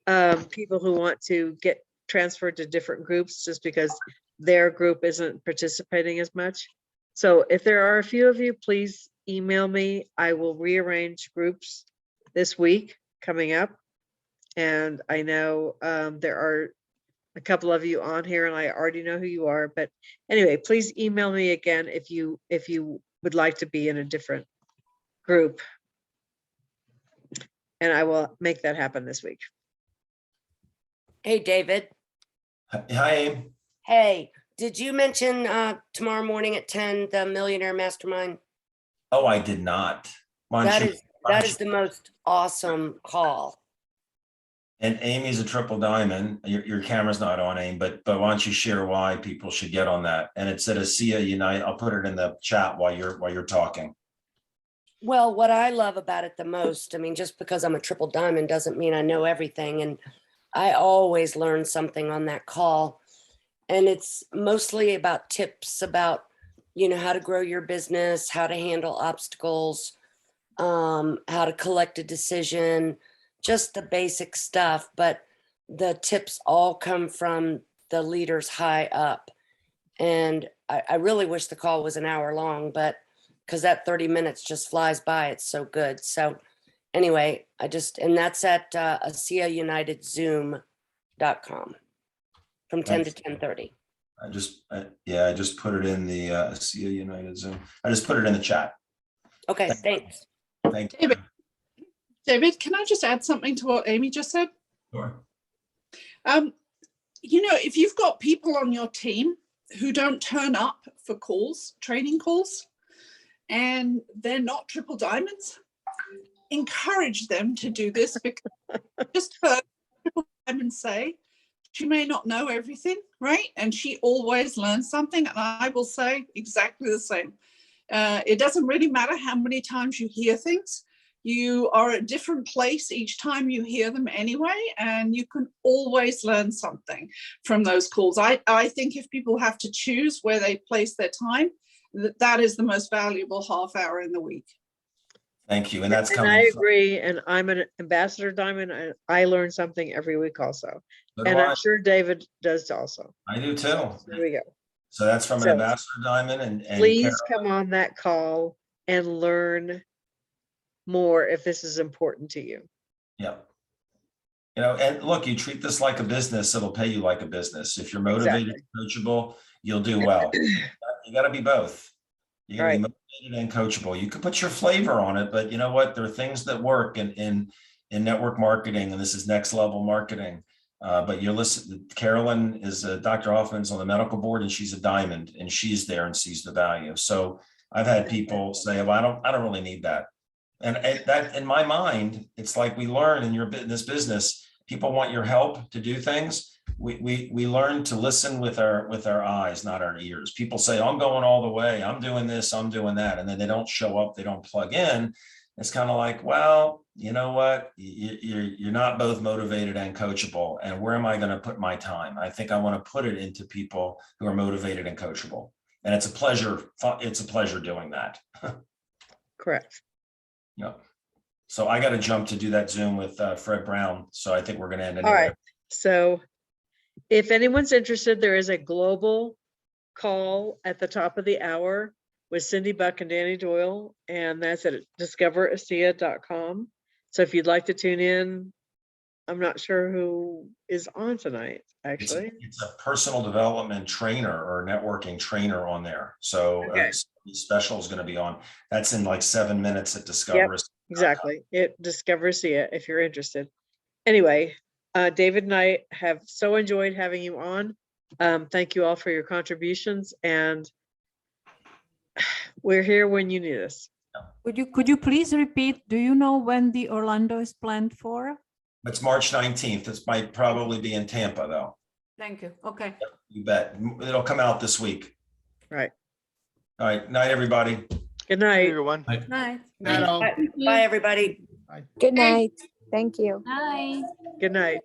Speaker 1: people who want to get transferred to different groups just because their group isn't participating as much. So if there are a few of you, please email me. I will rearrange groups this week coming up. And I know there are a couple of you on here and I already know who you are, but anyway, please email me again if you would like to be in a different group. And I will make that happen this week.
Speaker 13: Hey, David.
Speaker 10: Hi, Aim.
Speaker 13: Hey, did you mention tomorrow morning at 10, the Millionaire Mastermind?
Speaker 10: Oh, I did not.
Speaker 13: That is the most awesome call.
Speaker 10: And Amy's a triple diamond. Your camera's not on, Aim, but why don't you share why people should get on that? And it's at ASEA Unite. I'll put it in the chat while you're talking.
Speaker 13: Well, what I love about it the most, I mean, just because I'm a triple diamond doesn't mean I know everything. And I always learn something on that call. And it's mostly about tips about, how to grow your business, how to handle obstacles, how to collect a decision, just the basic stuff. But the tips all come from the leaders high up. And I really wish the call was an hour long, but because that 30 minutes just flies by. It's so good. So anyway, and that's at ASEAUnitedZoom.com from 10 to 10:30.
Speaker 10: I just put it in the ASEA United Zoom. I just put it in the chat.
Speaker 13: Okay, thanks.
Speaker 10: Thank you.
Speaker 8: David, can I just add something to what Amy just said?
Speaker 10: Sure.
Speaker 8: If you've got people on your team who don't turn up for calls, training calls, and they're not triple diamonds, encourage them to do this, because just heard triple diamonds say she may not know everything, right? And she always learns something, and I will say exactly the same. It doesn't really matter how many times you hear things. You are at a different place each time you hear them anyway, and you can always learn something from those calls. I think if people have to choose where they place their time, that is the most valuable half hour in the week.
Speaker 10: Thank you. And that's
Speaker 1: And
Speaker 10: coming.
Speaker 1: I
Speaker 10: from-
Speaker 1: agree, and I'm an ambassador diamond. I learn something every week also.
Speaker 10: so do
Speaker 1: And
Speaker 10: I.
Speaker 1: I'm sure David does also.
Speaker 10: I do too.
Speaker 1: There we go.
Speaker 10: So that's from an
Speaker 1: So,
Speaker 10: ambassador diamond and
Speaker 1: Please come on that call and learn more if this is important to you.
Speaker 10: yeah. You know, and look, you treat this like a business, it'll pay you like a business. If you're motivated and coachable, you'll do well. You got to be both. You got to be motivated and coachable. You can put your flavor on it, but you know what? There are things that work in network marketing, and this is next level marketing. But you're listening. Carolyn is Dr. Hoffman's on the medical board, and she's a diamond, and she's there and sees the value. So I've had people say, "Well, I don't really need that." And that, in my mind, it's like we learn in this business. People want your help to do things. We learn to listen with our eyes, not our ears. People say, "I'm going all the way. I'm doing this. I'm doing that," and then they don't show up. They don't plug in. It's kind of like, well, you know what? You're not both motivated and coachable. And where am I going to put my time? I think I want to put it into people who are motivated and coachable. And it's a pleasure. It's a pleasure doing that.
Speaker 1: Correct.
Speaker 10: Yeah. So I got to jump to do that Zoom with Fred Brown. So I think we're going to end it.
Speaker 1: All right. So if anyone's interested, there is a global call at the top of the hour with Cindy Buck and Danny Doyle, and that's at discoverasia.com. So if you'd like to tune in, I'm not sure who is on tonight, actually.
Speaker 10: It's a personal development trainer or networking trainer on there. So special is going to be on. That's in like 7 minutes at Discover.
Speaker 1: Yep, exactly. It Discover Asia if you're interested. Anyway, David and I have so enjoyed having you on. Thank you all for your contributions, and we're here when you need us.
Speaker 5: Could you please repeat? Do you know when the Orlando is planned for?
Speaker 10: It's March 19th. This might probably be in Tampa though.
Speaker 5: Thank you. Okay.
Speaker 10: You bet. It'll come out this week.
Speaker 1: Right.
Speaker 10: All right. Night, everybody.
Speaker 1: Good night.
Speaker 14: Everyone.
Speaker 5: Night.
Speaker 13: Bye, everybody.
Speaker 15: Good night. Thank you.
Speaker 12: Bye.
Speaker 1: Good night.